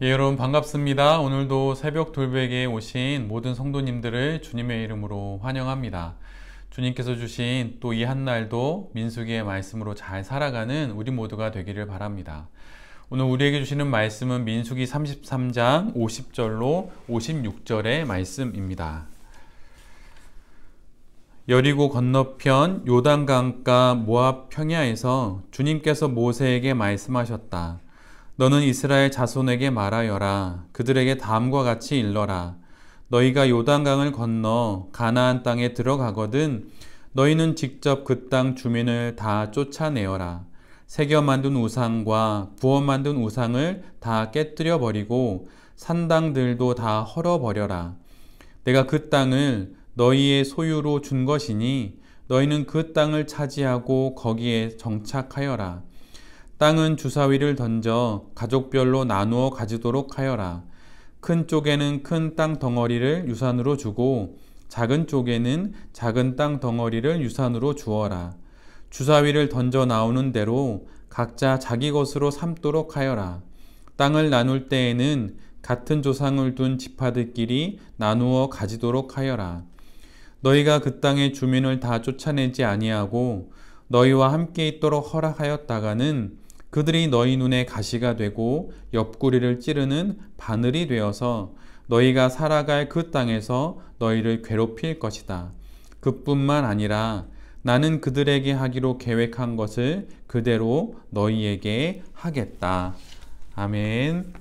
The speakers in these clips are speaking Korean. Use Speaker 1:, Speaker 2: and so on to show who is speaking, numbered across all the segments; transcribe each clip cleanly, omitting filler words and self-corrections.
Speaker 1: 예, 여러분 반갑습니다. 오늘도 새벽 돌베개에 오신 모든 성도님들을 주님의 이름으로 환영합니다. 주님께서 주신 또 이 한날도 민수기의 말씀으로 잘 살아가는 우리 모두가 되기를 바랍니다. 오늘 우리에게 주시는 말씀은 민수기 33장 50절로 56절의 말씀입니다. 여리고 건너편 요단강가 모압 평야에서 주님께서 모세에게 말씀하셨다. 너는 이스라엘 자손에게 말하여라. 그들에게 다음과 같이 일러라. 너희가 요단강을 건너 가나안 땅에 들어가거든 너희는 직접 그 땅 주민을 다 쫓아내어라. 새겨 만든 우상과 부어 만든 우상을 다 깨뜨려 버리고 산당들도 다 헐어버려라. 내가 그 땅을 너희의 소유로 준 것이니 너희는 그 땅을 차지하고 거기에 정착하여라. 땅은 주사위를 던져 가족별로 나누어 가지도록 하여라. 큰 쪽에는 큰 땅 덩어리를 유산으로 주고 작은 쪽에는 작은 땅 덩어리를 유산으로 주어라. 주사위를 던져 나오는 대로 각자 자기 것으로 삼도록 하여라. 땅을 나눌 때에는 같은 조상을 둔 지파들끼리 나누어 가지도록 하여라. 너희가 그 땅의 주민을 다 쫓아내지 아니하고 너희와 함께 있도록 허락하였다가는 그들이 너희 눈에 가시가 되고 옆구리를 찌르는 바늘이 되어서 너희가 살아갈 그 땅에서 너희를 괴롭힐 것이다. 그뿐만 아니라 나는 그들에게 하기로 계획한 것을 그대로 너희에게 하겠다. 아멘.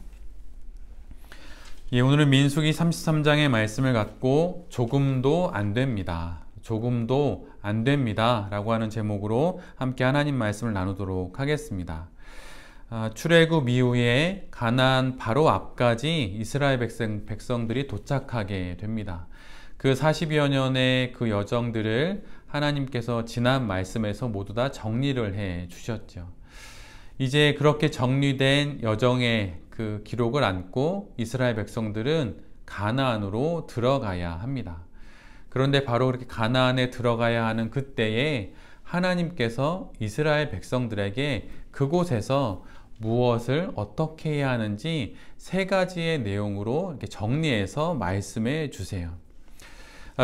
Speaker 1: 예, 오늘은 민수기 33장의 말씀을 갖고 조금도 안 됩니다. 조금도 안 됩니다. 라고 하는 제목으로 함께 하나님 말씀을 나누도록 하겠습니다. 출애굽 이후에 가나안 바로 앞까지 이스라엘 백성들이 도착하게 됩니다. 그 40여 년의 그 여정들을 하나님께서 지난 말씀에서 모두 다 정리를 해 주셨죠. 이제 그렇게 정리된 여정의 그 기록을 안고 이스라엘 백성들은 가나안으로 들어가야 합니다. 그런데 바로 그렇게 가나안에 들어가야 하는 그때에 하나님께서 이스라엘 백성들에게 그곳에서 무엇을 어떻게 해야 하는지 세 가지의 내용으로 이렇게 정리해서 말씀해 주세요.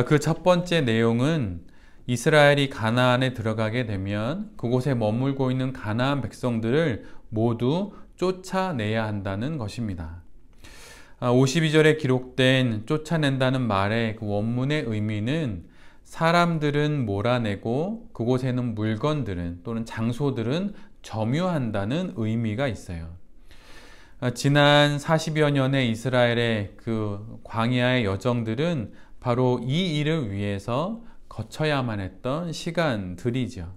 Speaker 1: 그 첫 번째 내용은 이스라엘이 가나안에 들어가게 되면 그곳에 머물고 있는 가나안 백성들을 모두 쫓아내야 한다는 것입니다. 52절에 기록된 쫓아낸다는 말의 그 원문의 의미는 사람들은 몰아내고 그곳에는 물건들은 또는 장소들은 점유한다는 의미가 있어요. 지난 40여 년의 이스라엘의 그 광야의 여정들은 바로 이 일을 위해서 거쳐야만 했던 시간들이죠.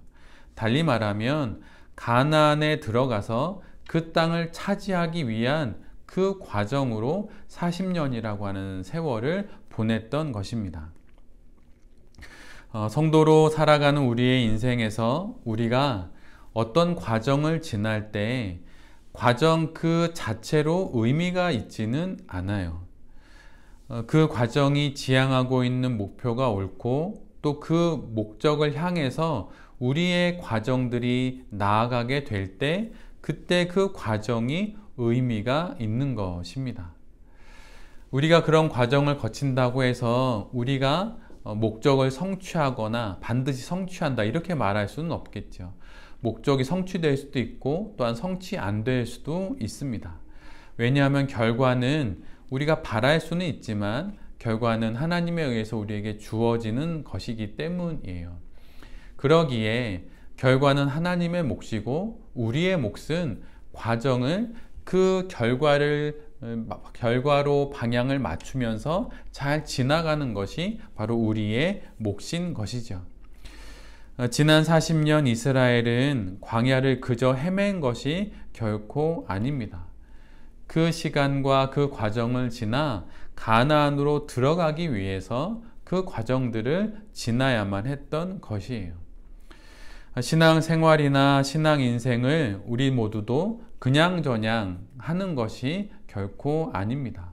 Speaker 1: 달리 말하면 가나안에 들어가서 그 땅을 차지하기 위한 그 과정으로 40년이라고 하는 세월을 보냈던 것입니다. 성도로 살아가는 우리의 인생에서 우리가 어떤 과정을 지날 때 과정 그 자체로 의미가 있지는 않아요. 그 과정이 지향하고 있는 목표가 옳고 또 그 목적을 향해서 우리의 과정들이 나아가게 될 때 그때 그 과정이 의미가 있는 것입니다. 우리가 그런 과정을 거친다고 해서 우리가 목적을 성취하거나 반드시 성취한다 이렇게 말할 수는 없겠죠. 목적이 성취될 수도 있고 또한 성취 안 될 수도 있습니다. 왜냐하면 결과는 우리가 바랄 수는 있지만 결과는 하나님에 의해서 우리에게 주어지는 것이기 때문이에요. 그러기에 결과는 하나님의 몫이고 우리의 몫은 과정을 그 결과로 방향을 맞추면서 잘 지나가는 것이 바로 우리의 몫인 것이죠. 지난 40년 이스라엘은 광야를 그저 헤맨 것이 결코 아닙니다. 그 시간과 그 과정을 지나 가나안으로 들어가기 위해서 그 과정들을 지나야만 했던 것이에요. 신앙 생활이나 신앙 인생을 우리 모두도 그냥저냥 하는 것이 결코 아닙니다.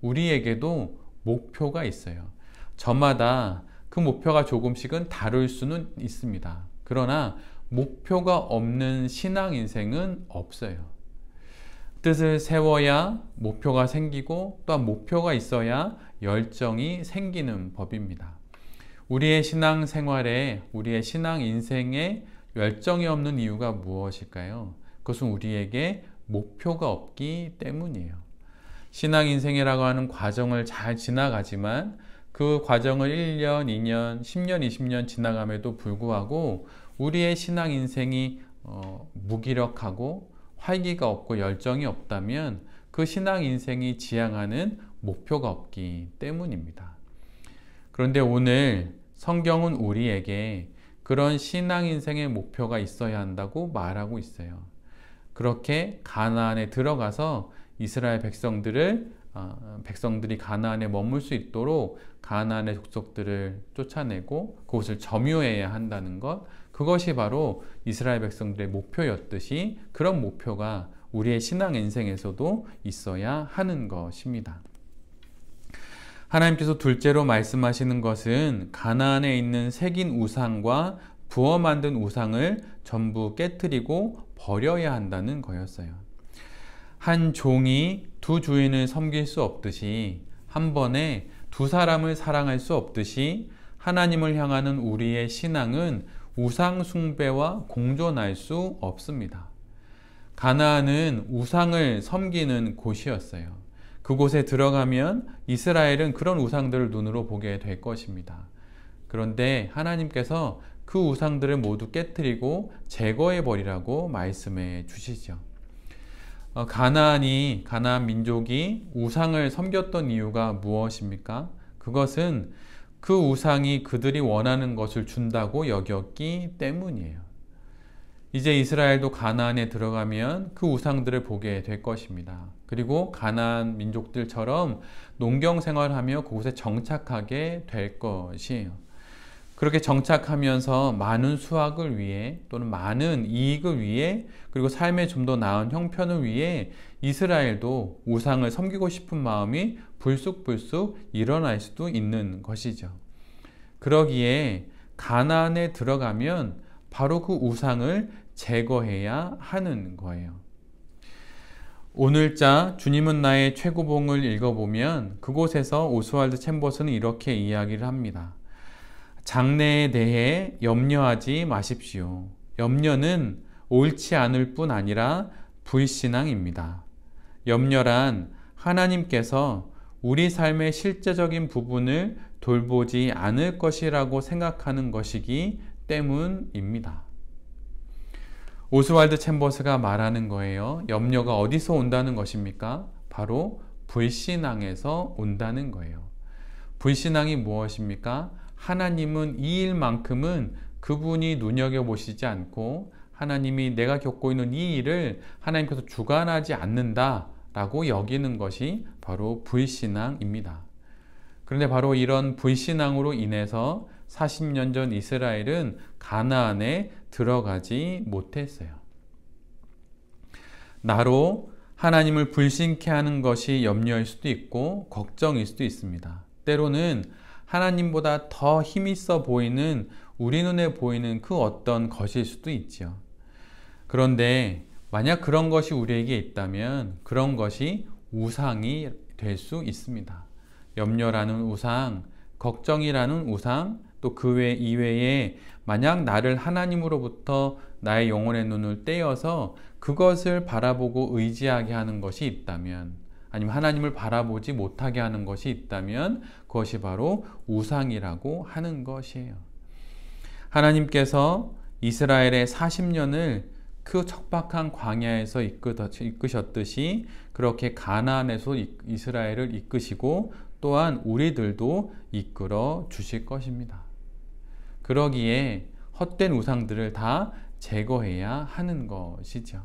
Speaker 1: 우리에게도 목표가 있어요. 저마다 그 목표가 조금씩은 다를 수는 있습니다. 그러나 목표가 없는 신앙 인생은 없어요. 뜻을 세워야 목표가 생기고 또한 목표가 있어야 열정이 생기는 법입니다. 우리의 신앙 생활에, 우리의 신앙 인생에 열정이 없는 이유가 무엇일까요? 그것은 우리에게 목표가 없기 때문이에요. 신앙 인생이라고 하는 과정을 잘 지나가지만 그 과정을 1년, 2년, 10년, 20년 지나감에도 불구하고 우리의 신앙 인생이 무기력하고 활기가 없고 열정이 없다면 그 신앙 인생이 지향하는 목표가 없기 때문입니다. 그런데 오늘 성경은 우리에게 그런 신앙 인생의 목표가 있어야 한다고 말하고 있어요. 그렇게 가나안에 들어가서 이스라엘 백성들이 가나안에 머물 수 있도록 가나안의 족속들을 쫓아내고 그곳을 점유해야 한다는 것, 그것이 바로 이스라엘 백성들의 목표였듯이 그런 목표가 우리의 신앙 인생에서도 있어야 하는 것입니다. 하나님께서 둘째로 말씀하시는 것은 가나안에 있는 새긴 우상과 부어 만든 우상을 전부 깨트리고 버려야 한다는 거였어요. 한 종이 두 주인을 섬길 수 없듯이, 한 번에 두 사람을 사랑할 수 없듯이 하나님을 향하는 우리의 신앙은 우상 숭배와 공존할 수 없습니다. 가나안은 우상을 섬기는 곳이었어요. 그곳에 들어가면 이스라엘은 그런 우상들을 눈으로 보게 될 것입니다. 그런데 하나님께서 그 우상들을 모두 깨트리고 제거해 버리라고 말씀해 주시죠. 가나안 민족이 우상을 섬겼던 이유가 무엇입니까? 그것은 그 우상이 그들이 원하는 것을 준다고 여겼기 때문이에요. 이제 이스라엘도 가나안에 들어가면 그 우상들을 보게 될 것입니다. 그리고 가나안 민족들처럼 농경 생활하며 그곳에 정착하게 될 것이에요. 그렇게 정착하면서 많은 수확을 위해 또는 많은 이익을 위해 그리고 삶의 좀 더 나은 형편을 위해 이스라엘도 우상을 섬기고 싶은 마음이 불쑥불쑥 일어날 수도 있는 것이죠. 그러기에 가나안에 들어가면 바로 그 우상을 제거해야 하는 거예요. 오늘자 주님은 나의 최고봉을 읽어보면 그곳에서 오스왈드 챔버스는 이렇게 이야기를 합니다. 장래에 대해 염려하지 마십시오. 염려는 옳지 않을 뿐 아니라 불신앙입니다. 염려란 하나님께서 우리 삶의 실제적인 부분을 돌보지 않을 것이라고 생각하는 것이기 때문입니다. 오스왈드 챔버스가 말하는 거예요. 염려가 어디서 온다는 것입니까? 바로 불신앙에서 온다는 거예요. 불신앙이 무엇입니까? 하나님은 이 일만큼은 그분이 눈여겨보시지 않고 하나님이 내가 겪고 있는 이 일을 하나님께서 주관하지 않는다라고 여기는 것이 바로 불신앙입니다. 그런데 바로 이런 불신앙으로 인해서 40년 전 이스라엘은 가나안에 들어가지 못했어요. 나로 하나님을 불신케 하는 것이 염려일 수도 있고 걱정일 수도 있습니다. 때로는 하나님보다 더 힘있어 보이는 우리 눈에 보이는 그 어떤 것일 수도 있죠. 그런데 만약 그런 것이 우리에게 있다면 그런 것이 우상이 될 수 있습니다. 염려라는 우상, 걱정이라는 우상, 또 그 이외에 만약 나를 하나님으로부터 나의 영혼의 눈을 떼어서 그것을 바라보고 의지하게 하는 것이 있다면, 아니면 하나님을 바라보지 못하게 하는 것이 있다면 그것이 바로 우상이라고 하는 것이에요. 하나님께서 이스라엘의 40년을 그 척박한 광야에서 이끄셨듯이 그렇게 가나안에서 이스라엘을 이끄시고 또한 우리들도 이끌어 주실 것입니다. 그러기에 헛된 우상들을 다 제거해야 하는 것이죠.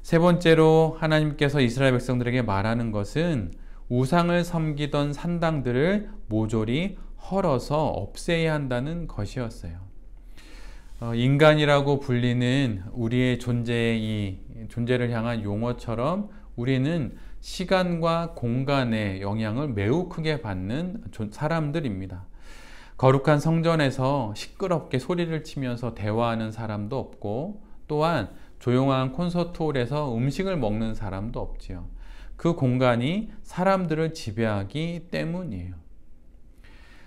Speaker 1: 세 번째로 하나님께서 이스라엘 백성들에게 말하는 것은 우상을 섬기던 산당들을 모조리 헐어서 없애야 한다는 것이었어요. 인간이라고 불리는 우리의 존재를 향한 용어처럼 우리는 시간과 공간의 영향을 매우 크게 받는 사람들입니다. 거룩한 성전에서 시끄럽게 소리를 치면서 대화하는 사람도 없고, 또한 조용한 콘서트홀에서 음식을 먹는 사람도 없지요. 그 공간이 사람들을 지배하기 때문이에요.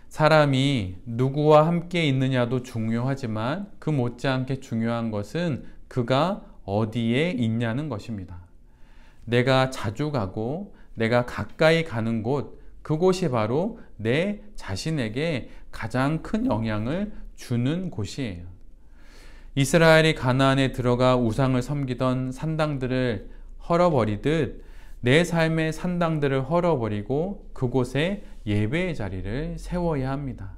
Speaker 1: 사람이 누구와 함께 있느냐도 중요하지만 그 못지않게 중요한 것은 그가 어디에 있냐는 것입니다. 내가 자주 가고 내가 가까이 가는 곳, 그곳이 바로 내 자신에게 가장 큰 영향을 주는 곳이에요. 이스라엘이 가나안에 들어가 우상을 섬기던 산당들을 헐어버리듯 내 삶의 산당들을 헐어버리고 그곳에 예배의 자리를 세워야 합니다.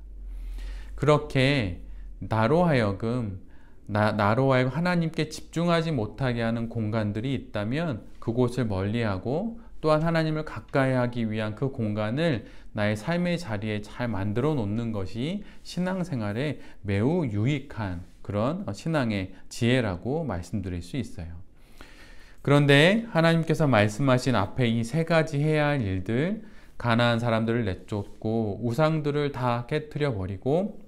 Speaker 1: 그렇게 나로 하여금 하나님께 집중하지 못하게 하는 공간들이 있다면 그곳을 멀리하고 또한 하나님을 가까이 하기 위한 그 공간을 나의 삶의 자리에 잘 만들어 놓는 것이 신앙생활에 매우 유익한 그런 신앙의 지혜라고 말씀드릴 수 있어요. 그런데 하나님께서 말씀하신 앞에 이 세 가지 해야 할 일들, 가나안 사람들을 내쫓고 우상들을 다 깨트려 버리고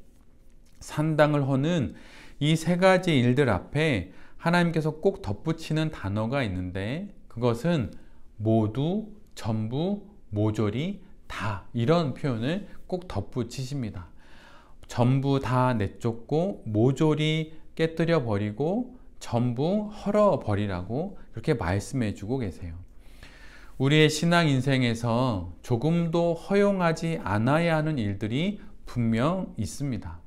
Speaker 1: 산당을 허는 이 세 가지 일들 앞에 하나님께서 꼭 덧붙이는 단어가 있는데 그것은 모두, 전부, 모조리, 다, 이런 표현을 꼭 덧붙이십니다. 전부 다 내쫓고 모조리 깨뜨려 버리고 전부 헐어 버리라고 그렇게 말씀해 주고 계세요. 우리의 신앙 인생에서 조금도 허용하지 않아야 하는 일들이 분명 있습니다.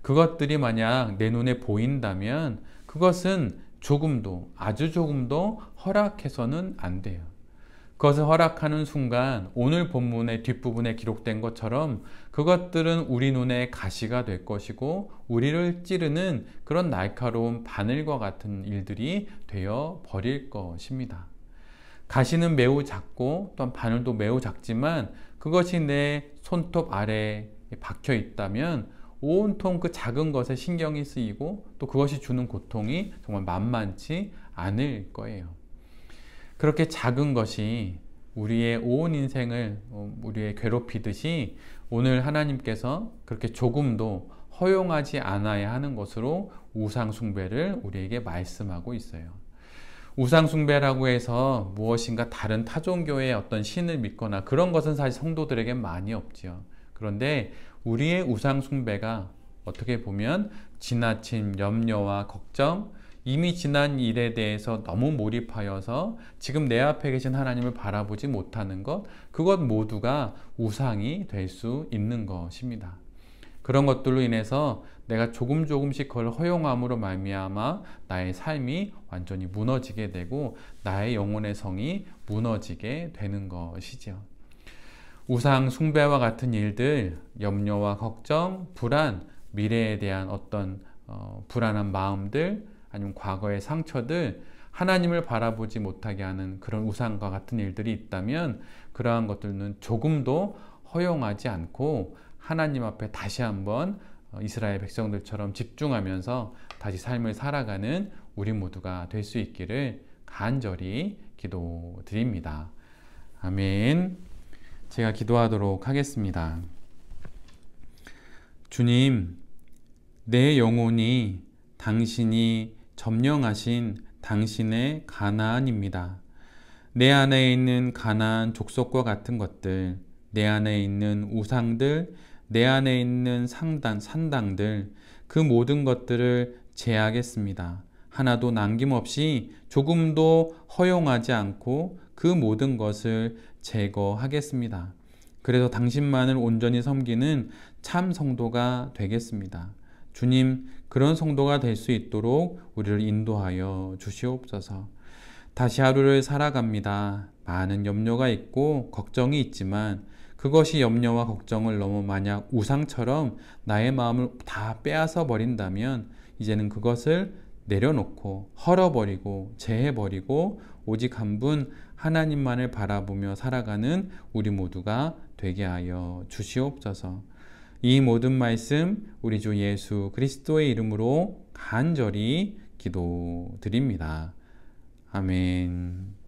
Speaker 1: 그것들이 만약 내 눈에 보인다면 그것은 조금도, 아주 조금도 허락해서는 안 돼요. 그것을 허락하는 순간 오늘 본문의 뒷부분에 기록된 것처럼 그것들은 우리 눈에 가시가 될 것이고 우리를 찌르는 그런 날카로운 바늘과 같은 일들이 되어 버릴 것입니다. 가시는 매우 작고 또한 바늘도 매우 작지만 그것이 내 손톱 아래에 박혀 있다면 온통 그 작은 것에 신경이 쓰이고 또 그것이 주는 고통이 정말 만만치 않을 거예요. 그렇게 작은 것이 우리의 온 인생을 우리의 괴롭히듯이 오늘 하나님께서 그렇게 조금도 허용하지 않아야 하는 것으로 우상 숭배를 우리에게 말씀하고 있어요. 우상 숭배라고 해서 무엇인가 다른 타종교의 어떤 신을 믿거나 그런 것은 사실 성도들에게 많이 없지요. 그런데 우리의 우상 숭배가 어떻게 보면 지나친 염려와 걱정, 이미 지난 일에 대해서 너무 몰입하여서 지금 내 앞에 계신 하나님을 바라보지 못하는 것, 그것 모두가 우상이 될 수 있는 것입니다. 그런 것들로 인해서 내가 조금씩 그걸 허용함으로 말미암아 나의 삶이 완전히 무너지게 되고 나의 영혼의 성이 무너지게 되는 것이죠. 우상 숭배와 같은 일들, 염려와 걱정, 불안, 미래에 대한 어떤 불안한 마음들, 아니면 과거의 상처들, 하나님을 바라보지 못하게 하는 그런 우상과 같은 일들이 있다면 그러한 것들은 조금도 허용하지 않고 하나님 앞에 다시 한번 이스라엘 백성들처럼 집중하면서 다시 삶을 살아가는 우리 모두가 될 수 있기를 간절히 기도드립니다. 아멘. 제가 기도하도록 하겠습니다. 주님, 내 영혼이 당신이 점령하신 당신의 가나안입니다. 내 안에 있는 가나안 족속과 같은 것들, 내 안에 있는 우상들, 내 안에 있는 산당들, 그 모든 것들을 제하겠습니다. 하나도 남김없이 조금도 허용하지 않고 그 모든 것을 제거하겠습니다. 그래서 당신만을 온전히 섬기는 참 성도가 되겠습니다. 주님, 그런 성도가 될 수 있도록 우리를 인도하여 주시옵소서. 다시 하루를 살아갑니다. 많은 염려가 있고 걱정이 있지만 그것이 염려와 걱정을 넘어 만약 우상처럼 나의 마음을 다 빼앗아 버린다면 이제는 그것을 내려놓고 헐어버리고 제해버리고 오직 한 분 하나님만을 바라보며 살아가는 우리 모두가 되게 하여 주시옵소서. 이 모든 말씀 우리 주 예수 그리스도의 이름으로 간절히 기도드립니다. 아멘.